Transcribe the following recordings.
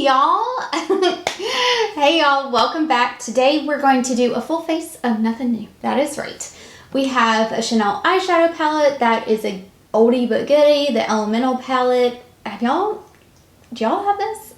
y'all. Hey y'all, welcome back. Today we're going to do a full face of nothing new. That is right. We have a Chanel eyeshadow palette that is a oldie but goodie, the Elemental palette. Do y'all have this?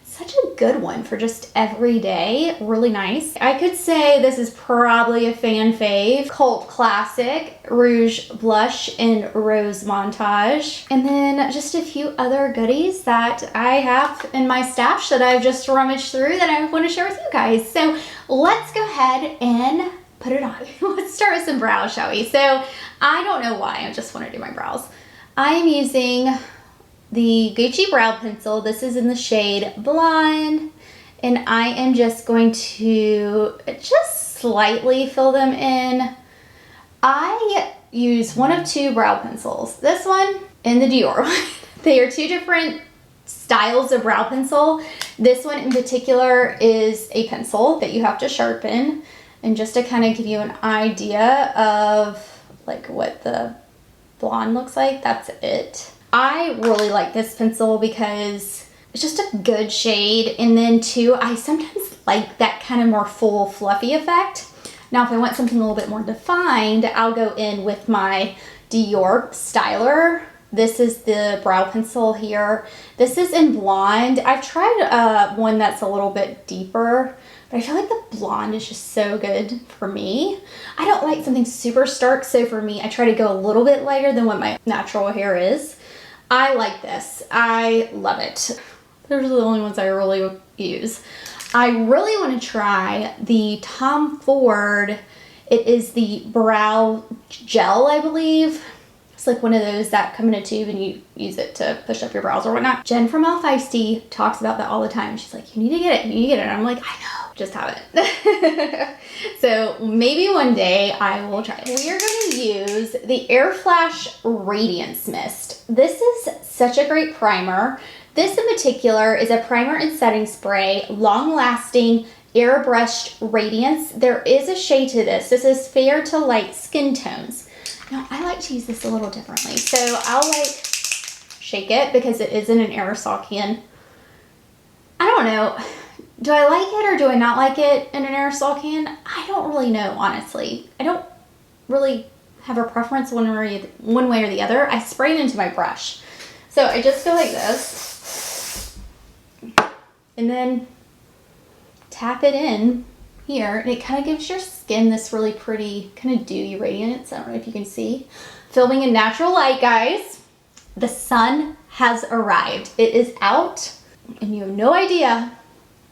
Such a good one for just every day. Really nice. I could say this is probably a fan fave. Cult classic, Rouge Blush in Rose Montage. And then just a few other goodies that I have in my stash that I've just rummaged through that I want to share with you guys. So let's go ahead and put it on. Let's start with some brows, shall we? So I don't know why, I just want to do my brows. I am using the Gucci brow pencil. This is in the shade Blonde, and I am just going to just slightly fill them in. I use one of two brow pencils, this one and the Dior one. They are two different styles of brow pencil. This one in particular is a pencil that you have to sharpen, and just to kind of give you an idea of like what the blonde looks like, that's it. I really like this pencil because it's just a good shade, and then too, I sometimes like that kind of more full fluffy effect. Now if I want something a little bit more defined, I'll go in with my Dior Styler. This is the brow pencil here. This is in Blonde. I've tried one that's a little bit deeper, but I feel like the blonde is just so good for me. I don't like something super stark, so for me, I try to go a little bit lighter than what my natural hair is. I like this. I love it. Those are the only ones I really use. I really want to try the Tom Ford. It is the brow gel, I believe. It's like one of those that come in a tube and you use it to push up your brows or whatnot. Jen from All Feisty talks about that all the time. She's like, you need to get it, you need to get it. And I'm like, I know, just have it. So maybe one day I will try it. We are going to use the Air Flash Radiance Mist. This is such a great primer. This in particular is a primer and setting spray, long-lasting, airbrushed radiance. There is a shade to this. This is fair to light skin tones. Now, I like to use this a little differently. So I'll like shake it because it is in an aerosol can. I don't know. Do I like it or do I not like it in an aerosol can? I don't really know, honestly. I don't really have a preference one way or the other. I spray it into my brush. So I just go like this and then tap it in here, and it kind of gives your skin this really pretty kind of dewy radiance. I don't know if you can see. Filming in natural light, guys. The sun has arrived. It is out, and you have no idea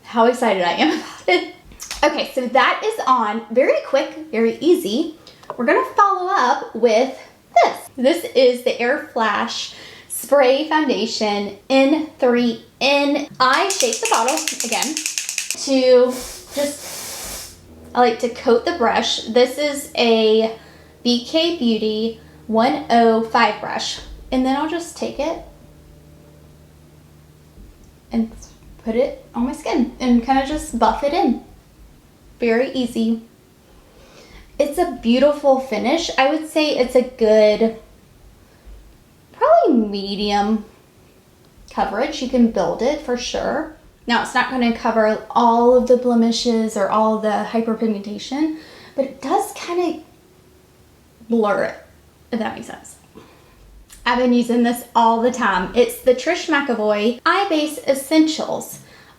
how excited I am about it. Okay, so that is on. Very quick, very easy. We're gonna follow up with this. This is the Air Flash Spray Foundation N3N. I shake the bottle again to just, I like to coat the brush. This is a BK Beauty 105 brush. And then I'll just take it and put it on my skin and kind of just buff it in. Very easy. It's a beautiful finish. I would say it's a good, probably medium coverage. You can build it for sure. Now, it's not going to cover all of the blemishes or all the hyperpigmentation, but it does kind of blur it, if that makes sense. I've been using this all the time. It's the Trish Mcavoy Eye Base Essentials.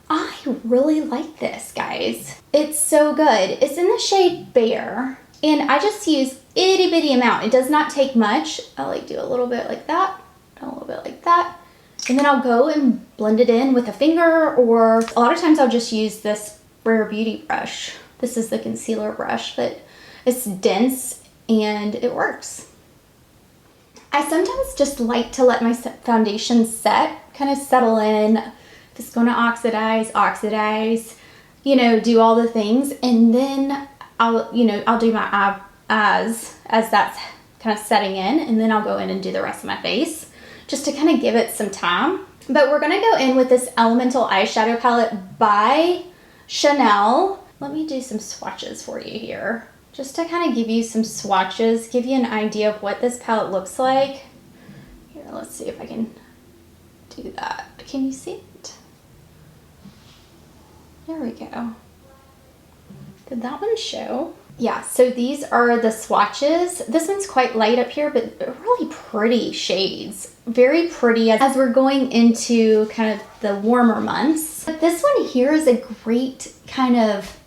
I really like this, guys. It's so good. It's in the shade Bare, and I just use itty bitty amount. It does not take much. I like do a little bit like that, a little bit like that. And then I'll go and blend it in with a finger, or a lot of times I'll just use this Rare Beauty brush. This is the concealer brush, but it's dense and it works. I sometimes just like to let my foundation set, kind of settle in. If it's going to oxidize, you know, do all the things. And then I'll do my eyes as that's kind of setting in. And then I'll go in and do the rest of my face, just to kind of give it some time. But we're gonna go in with this Elemental eyeshadow palette by Chanel. Let me do some swatches for you here, just to kind of give you some swatches, give you an idea of what this palette looks like. Here, let's see if I can do that. Can you see it? There we go. Did that one show? Yeah, so these are the swatches. This one's quite light up here, but really pretty shades. Very pretty as we're going into kind of the warmer months. But this one here is a great kind of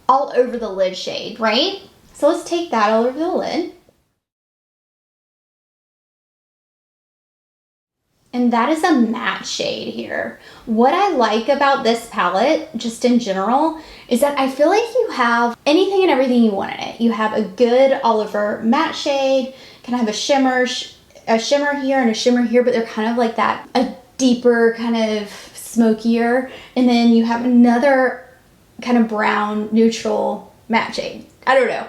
all over the lid shade, right? So let's take that all over the lid. And that is a matte shade here. What I like about this palette, just in general, is that I feel like you have anything and everything you want in it. You have a good all over matte shade, kind of have a shimmer here and a shimmer here, but they're kind of like that, a deeper kind of smokier. And then you have another kind of brown, neutral matte shade. I don't know.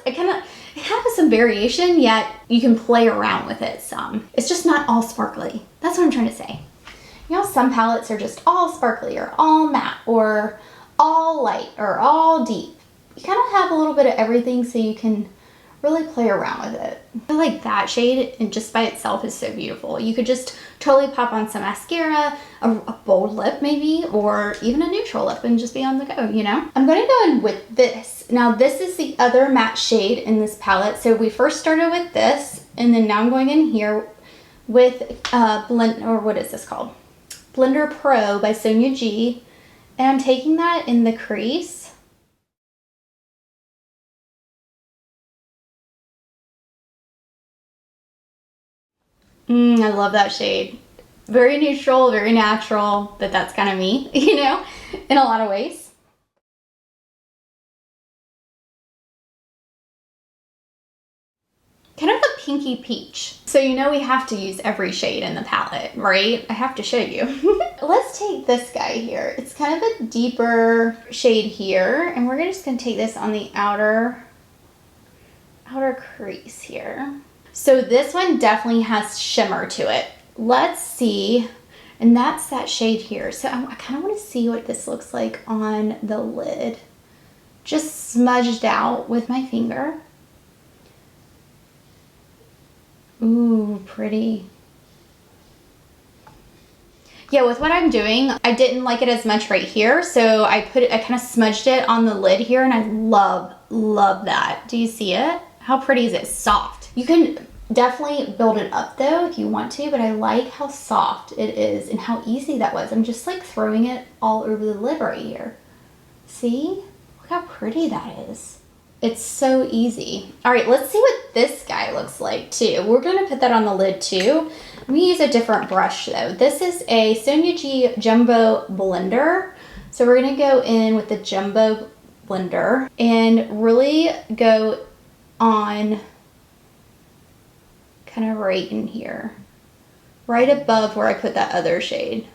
It kind of has some variation, yet you can play around with it some. It's just not all sparkly. That's what I'm trying to say. You know, some palettes are just all sparkly or all matte or all light or all deep. You kind of have a little bit of everything so you can really play around with it. I feel like that shade and just by itself is so beautiful. You could just totally pop on some mascara, a bold lip maybe, or even a neutral lip and just be on the go, you know? I'm going to go in with this. Now this is the other matte shade in this palette. So we first started with this, and then now I'm going in here with what is this called? Blender Pro by Sonia G. And I'm taking that in the crease. I love that shade. Very neutral, very natural, but that's kind of me, you know, in a lot of ways. Kind of a pinky peach. So you know we have to use every shade in the palette, right? I have to show you. Let's take this guy here. It's kind of a deeper shade here, and we're just gonna take this on the outer crease here. So this one definitely has shimmer to it. Let's see, and that's that shade here. So I kind of want to see what this looks like on the lid. Just smudged out with my finger. Ooh, pretty. Yeah, with what I'm doing, I didn't like it as much right here, so I kind of smudged it on the lid here, and I love that. Do you see it? How pretty is it? Soft. You can definitely build it up though if you want to, but I like how soft it is and how easy that was. I'm just like throwing it all over the lid right here. See? Look how pretty that is. It's so easy. All right, let's see what this guy looks like too. We're gonna put that on the lid too. I'm gonna use a different brush though. This is a Sonia G Jumbo Blender. So we're gonna go in with the Jumbo Blender and really go on kind of right in here, right above where I put that other shade.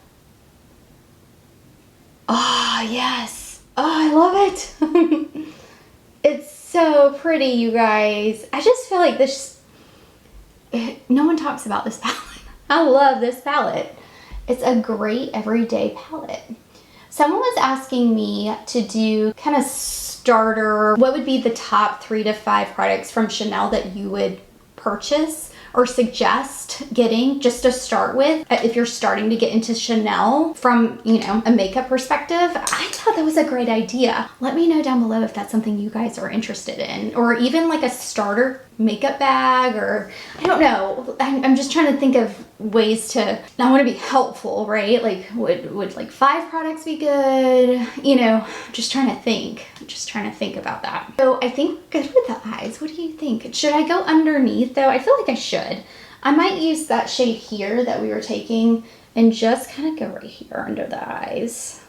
Ah, yes. Oh, I love it. It's so pretty, you guys. I just feel like no one talks about this palette. I love this palette. It's a great everyday palette. Someone was asking me to do kind of starter, what would be the top 3 to 5 products from Chanel that you would purchase or suggest getting just to start with if you're starting to get into Chanel from, you know, a makeup perspective. I thought that was a great idea. Let me know down below if that's something you guys are interested in, or even like a starter makeup bag, or I don't know. I'm just trying to think of ways to, I want to be helpful, right? Like would like 5 products be good? You know, just trying to think about that. So I think good with the eyes. What do you think? Should I go underneath though? I feel like I should. I might use that shade here that we were taking and just kind of go right here under the eyes.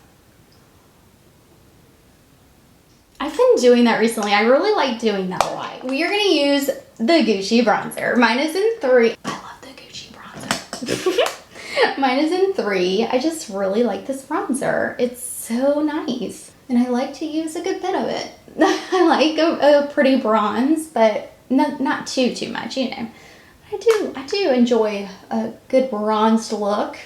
I've been doing that recently. I really like doing that a lot. We are going to use the Gucci bronzer. Mine is in 3. I love the Gucci bronzer. Mine is in 3. I just really like this bronzer. It's so nice. And I like to use a good bit of it. I like a pretty bronze, but not too much, you know. I do enjoy a good bronzed look.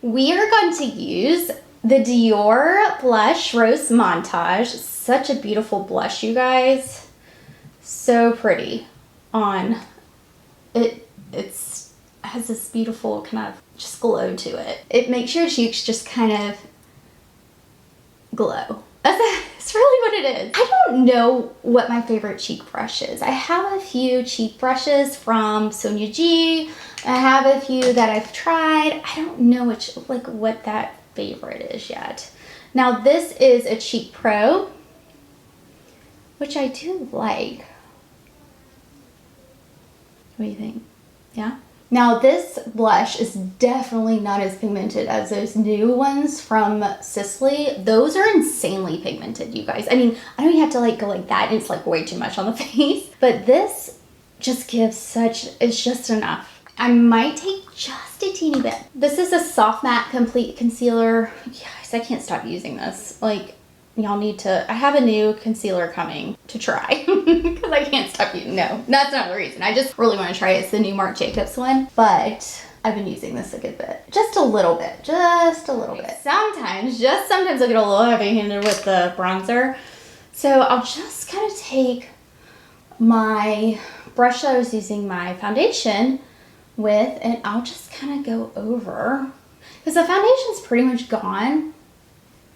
We are going to use the Dior Blush Rose Montage. Such a beautiful blush, you guys. So pretty on it. It's has this beautiful kind of just glow to it. It makes your cheeks just kind of glow. That's really what it is. I don't know what my favorite cheek brush is. I have a few cheek brushes from Sonia G. I have a few that I've tried. I don't know which, like, what that favorite is yet. Now this is a Cheek Pro, which I do like. What do you think? Yeah? Now this blush is definitely not as pigmented as those new ones from Sisley. Those are insanely pigmented, you guys. I mean, I know you have to like go like that and it's like way too much on the face, but this just gives such, it's just enough. I might take just a teeny bit. This is a Soft Matte Complete Concealer. Yes, I can't stop using this. Like, y'all need to, I have a new concealer coming to try because I can't stop using. No, that's not the reason. I just really want to try it. It's the new Marc Jacobs one, but I've been using this a good bit. Just a little bit, just a little bit. Sometimes, just sometimes I get a little heavy-handed with the bronzer. So I'll just kind of take my brush that I was using my foundation with, and I'll just kind of go over, because the foundation's pretty much gone.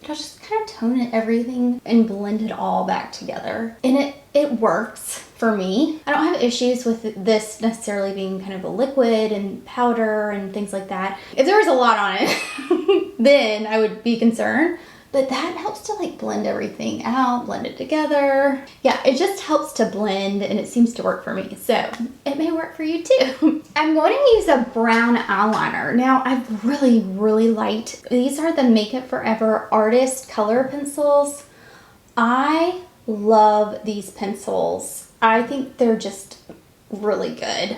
I'll just kind of tone it, everything, and blend it all back together. And it works for me. I don't have issues with this necessarily being kind of a liquid and powder and things like that. If there was a lot on it, then I would be concerned. But that helps to like blend everything out, blend it together. Yeah, it just helps to blend and it seems to work for me. So it may work for you too. I'm going to use a brown eyeliner. Now I've really liked, these are the Makeup Forever Artist Color Pencils. I love these pencils. I think they're just really good.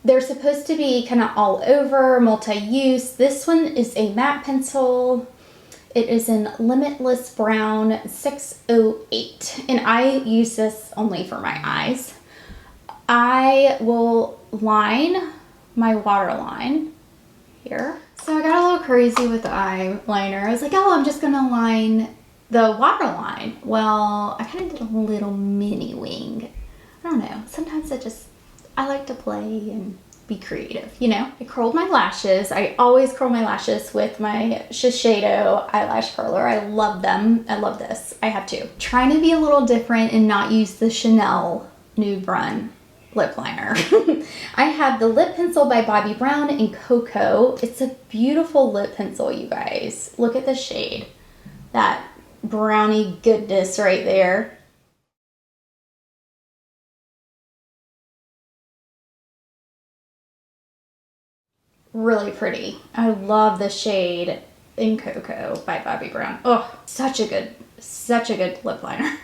They're supposed to be kind of all over, multi-use. This one is a matte pencil. It is in Limitless Brown 608, and I use this only for my eyes. I will line my waterline here. So I got a little crazy with the eyeliner. I was like, oh, I'm just gonna line the waterline. Well, I kind of did a little mini wing. I don't know, sometimes I like to play and be creative, you know? I curled my lashes. I always curl my lashes with my Shiseido eyelash curler. I love them. I love this. I have two. Trying to be a little different and not use the Chanel Nude Run lip liner. I have the lip pencil by Bobbi Brown in Cocoa. It's a beautiful lip pencil, you guys. Look at the shade. That brownie goodness right there. Really pretty. I love the shade in Cocoa by Bobbi Brown. Oh, such a good lip liner.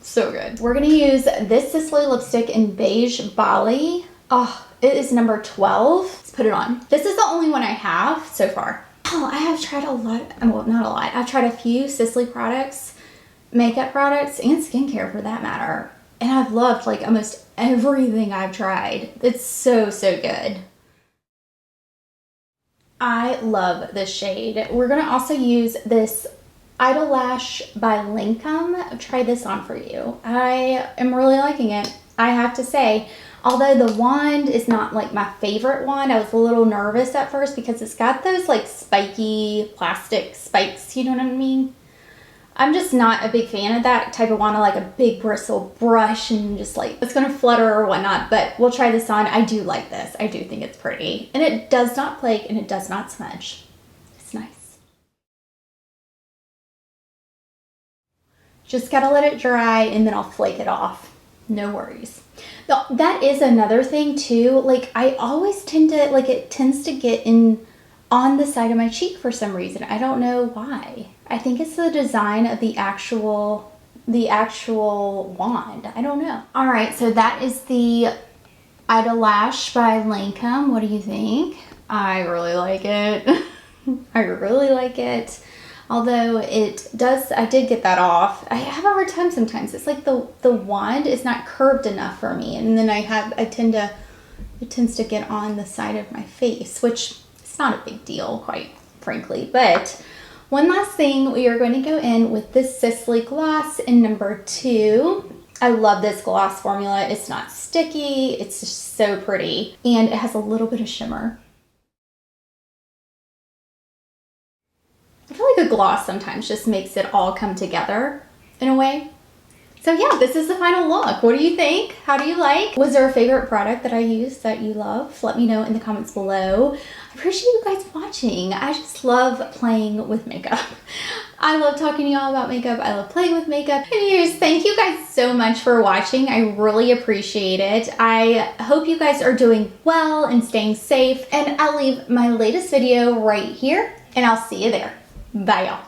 So good. We're gonna use this Sisley lipstick in Beige Bali. Oh, it is number 12. Let's put it on. This is the only one I have so far. Oh, I have tried a lot, well, not a lot. I've tried a few Sisley products, makeup products, and skincare for that matter. And I've loved like almost everything I've tried. It's so good. I love this shade. We're gonna also use this Idol Lash by Lancome. Try this on for you. I am really liking it, I have to say. Although the wand is not like my favorite wand, I was a little nervous at first because it's got those like spiky plastic spikes, you know what I mean? I'm just not a big fan of that type of wand. I like a big bristle brush and just like, it's gonna flutter or whatnot, but we'll try this on. I do like this. I do think it's pretty. And it does not flake and it does not smudge. It's nice. Just gotta let it dry and then I'll flake it off. No worries. Now, that is another thing too. Like I always tend to, like it tends to get in on the side of my cheek for some reason. I don't know why. I think it's the design of the actual wand. I don't know. All right, so that is the Idol Lash by Lancome. What do you think? I really like it. I really like it. Although it does, I did get that off. I have a hard time sometimes. It's like the wand is not curved enough for me. And then it tends to get on the side of my face, which is not a big deal, quite frankly. But one last thing, we are going to go in with this Sisley Gloss in number 2. I love this gloss formula. It's not sticky. It's just so pretty. And it has a little bit of shimmer. I feel a good gloss sometimes just makes it all come together in a way. So yeah, this is the final look. What do you think? How do you like? Was there a favorite product that I used that you love? Let me know in the comments below. I appreciate you guys watching. I just love playing with makeup. I love talking to y'all about makeup. I love playing with makeup. Anyways, thank you guys so much for watching. I really appreciate it. I hope you guys are doing well and staying safe. And I'll leave my latest video right here, and I'll see you there. Bye, y'all.